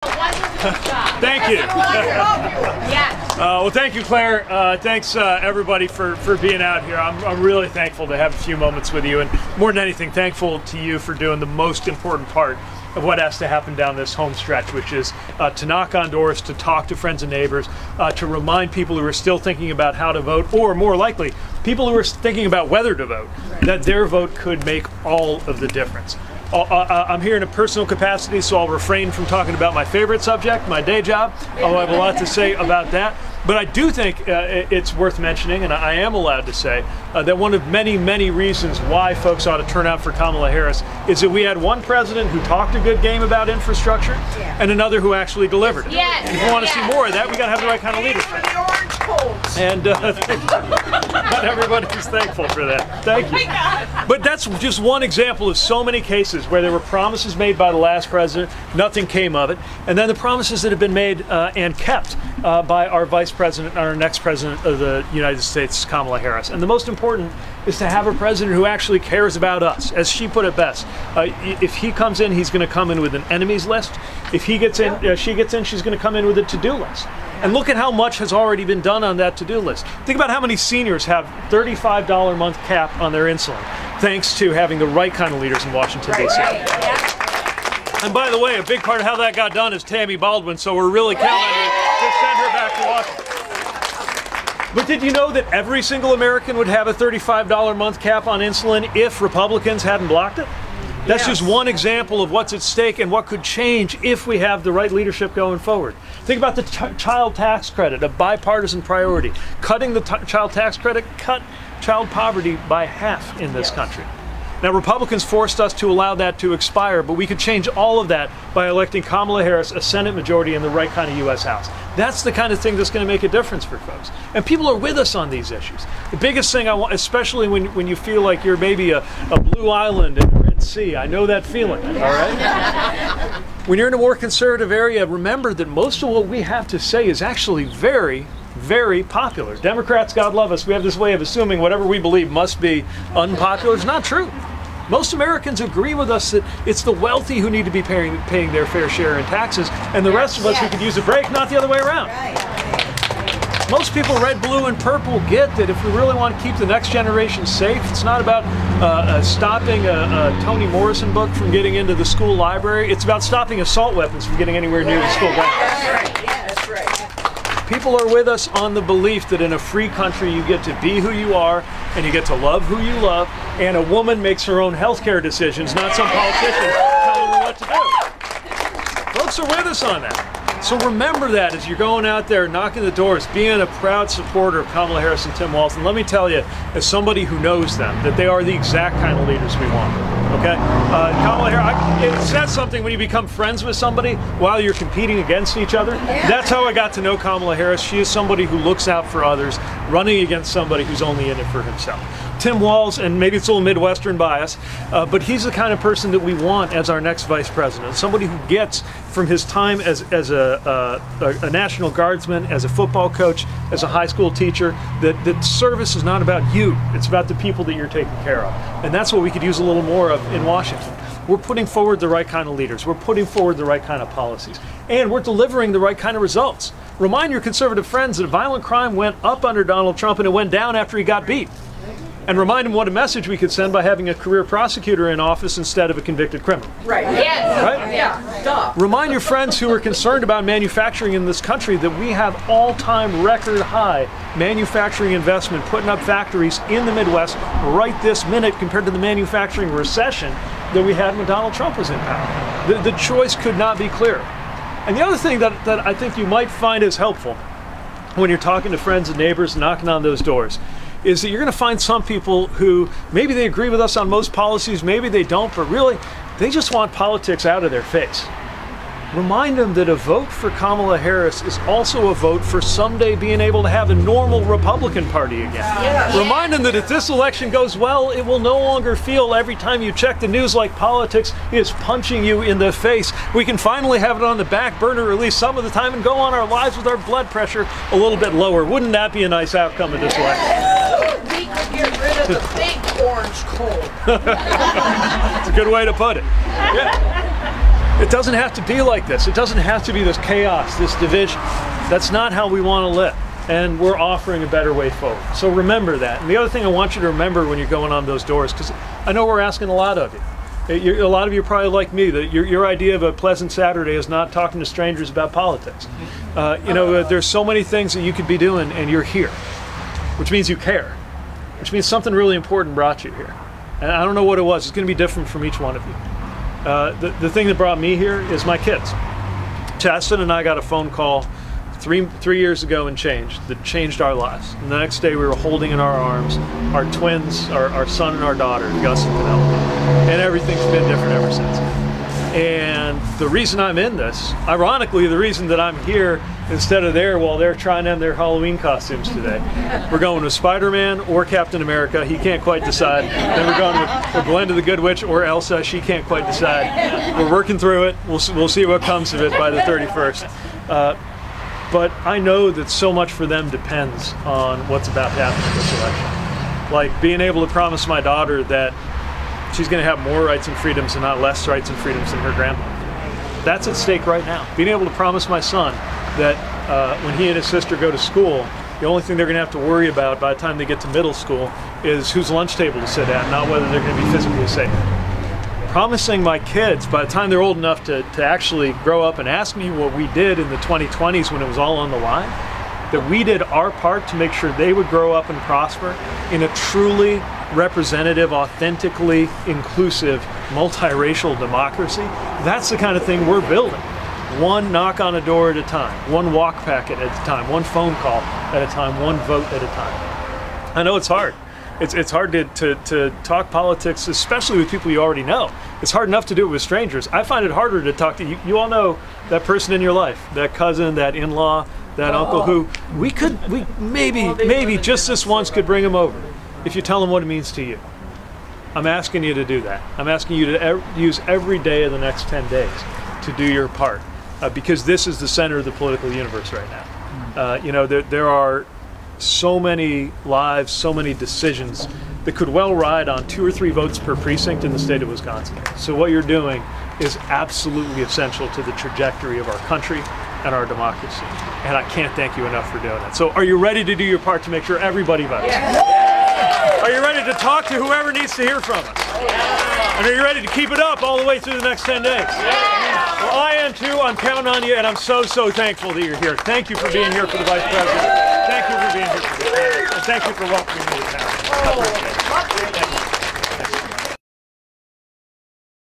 Thank you. Yes. Well, thank you, Claire. Thanks, everybody, for being out here. I'm really thankful to have a few moments with you, and more than anything, thankful to you for doing the most important part of what has to happen down this home stretch, which is to knock on doors, to talk to friends and neighbors, to remind people who are still thinking about how to vote, or more likely, people who are thinking about whether to vote, that their vote could make all of the difference. I'm here in a personal capacity, so I'll refrain from talking about my favorite subject, my day job, although I have a lot to say about that. But I do think it's worth mentioning, and I am allowed to say, that one of many, many reasons why folks ought to turn out for Kamala Harris is that we had one president who talked a good game about infrastructure, and another who actually delivered it. Yes. If you want to see more of that, we got to have the right kind of leadership. And not everybody is thankful for that. Thank you. But that's just one example of so many cases where there were promises made by the last president, nothing came of it, and then the promises that have been made and kept by our vice president and our next president of the United States, Kamala Harris. And the most important is to have a president who actually cares about us, as she put it best. If he comes in, he's going to come in with an enemies list. If he gets in, she gets in, she's going to come in with a to-do list. And look at how much has already been done on that to-do list. Think about how many seniors have $35 a month cap on their insulin, thanks to having the right kind of leaders in Washington, D.C. And by the way, a big part of how that got done is Tammy Baldwin, so we're really counting on you to send her back to Washington. But did you know that every single American would have a $35 a month cap on insulin if Republicans hadn't blocked it? That's just one example of what's at stake and what could change if we have the right leadership going forward. Think about the child tax credit, a bipartisan priority. Cutting the child tax credit cut child poverty by half in this country. Now, Republicans forced us to allow that to expire, but we could change all of that by electing Kamala Harris, a Senate majority, and the right kind of U.S. House. That's the kind of thing that's going to make a difference for folks. And people are with us on these issues. The biggest thing I want, especially when you feel like you're maybe a blue island in the Red Sea, I know that feeling, all right? When you're in a more conservative area, remember that most of what we have to say is actually very, very popular. Democrats, God love us, we have this way of assuming whatever we believe must be unpopular. It's not true. Most Americans agree with us that it's the wealthy who need to be paying their fair share in taxes, and the rest of us who could use a break, not the other way around. Most people, red, blue, and purple, get that if we really want to keep the next generation safe, it's not about stopping a Toni Morrison book from getting into the school library. It's about stopping assault weapons from getting anywhere near the school grounds. People are with us on the belief that in a free country you get to be who you are and you get to love who you love, and a woman makes her own health care decisions, not some politician telling her what to do. Folks are with us on that. So remember that as you're going out there knocking the doors, being a proud supporter of Kamala Harris and Tim Walz. And let me tell you, as somebody who knows them, that they are the exact kind of leaders we want. Okay? Kamala Harris, it says something when you become friends with somebody while you're competing against each other. That's how I got to know Kamala Harris. She is somebody who looks out for others, running against somebody who's only in it for himself. Tim Walz, and maybe it's a little Midwestern bias, but he's the kind of person that we want as our next vice president. Somebody who gets from his time as a National Guardsman, as a football coach, as a high school teacher, that service is not about you, it's about the people that you're taking care of. And that's what we could use a little more of in Washington. We're putting forward the right kind of leaders, we're putting forward the right kind of policies, and we're delivering the right kind of results. Remind your conservative friends that violent crime went up under Donald Trump and it went down after he got beat. And remind them what a message we could send by having a career prosecutor in office instead of a convicted criminal. Right. Yes. Right? Yeah. Duh. Remind your friends who are concerned about manufacturing in this country that we have all-time record high manufacturing investment, putting up factories in the Midwest right this minute compared to the manufacturing recession that we had when Donald Trump was in power. The choice could not be clearer. And the other thing that I think you might find is helpful when you're talking to friends and neighbors, knocking on those doors, is that you're going to find some people who maybe they agree with us on most policies, maybe they don't, but really they just want politics out of their face. Remind them that a vote for Kamala Harris is also a vote for someday being able to have a normal Republican Party again. Yeah. Remind them that if this election goes well, it will no longer feel every time you check the news like politics is punching you in the face. We can finally have it on the back burner at least some of the time and go on our lives with our blood pressure a little bit lower. Wouldn't that be a nice outcome of this election? We could get rid of the big orange coal. It's a good way to put it. Yeah. It doesn't have to be like this. It doesn't have to be this chaos, this division. That's not how we want to live. And we're offering a better way forward. So remember that. And the other thing I want you to remember when you're going on those doors, because I know we're asking a lot of you. A lot of you are probably like me, that your idea of a pleasant Saturday is not talking to strangers about politics. There's so many things that you could be doing, and you're here, which means you care, which means something really important brought you here. And I don't know what it was. It's going to be different from each one of you. The thing that brought me here is my kids. Chaston and I got a phone call three years ago and that changed our lives. And the next day we were holding in our arms our twins, our son and our daughter, Gus and Penelope. And everything's been different ever since. And the reason I'm in this, ironically, the reason that I'm here instead of there while they're trying on their Halloween costumes today, we're going with Spider-Man or Captain America. He can't quite decide. Then we're going with Glinda the Good Witch or Elsa. She can't quite decide. We're working through it. We'll see what comes of it by the 31st. But I know that so much for them depends on what's about to happen in this election. Like being able to promise my daughter that she's going to have more rights and freedoms and not less rights and freedoms than her grandmother. That's at stake right now. Being able to promise my son that when he and his sister go to school, the only thing they're going to have to worry about by the time they get to middle school is whose lunch table to sit at, not whether they're going to be physically safe. Promising my kids by the time they're old enough to actually grow up and ask me what we did in the 2020s when it was all on the line, that we did our part to make sure they would grow up and prosper in a truly representative, authentically inclusive, multiracial democracy. That's the kind of thing we're building. One knock on a door at a time, one walk packet at a time, one phone call at a time, one vote at a time. I know it's hard. It's hard to talk politics, especially with people you already know. It's hard enough to do it with strangers. I find it harder to talk to you. You all know that person in your life, that cousin, that in-law, that uncle who we maybe just this once could bring him over if you tell him what it means to you. I'm asking you to do that. I'm asking you to use every day of the next 10 days to do your part because this is the center of the political universe right now. There are so many lives, so many decisions that could well ride on 2 or 3 votes per precinct in the state of Wisconsin. So what you're doing is absolutely essential to the trajectory of our country and our democracy. And I can't thank you enough for doing that. So are you ready to do your part to make sure everybody votes? Yeah. Are you ready to talk to whoever needs to hear from us? Yeah. And are you ready to keep it up all the way through the next 10 days? Yeah. Well, I am too. I'm counting on you, and I'm so thankful that you're here. Thank you for being here for the Vice President. Thank you for being here for the Senate. And thank you for welcoming me to town. I appreciate it.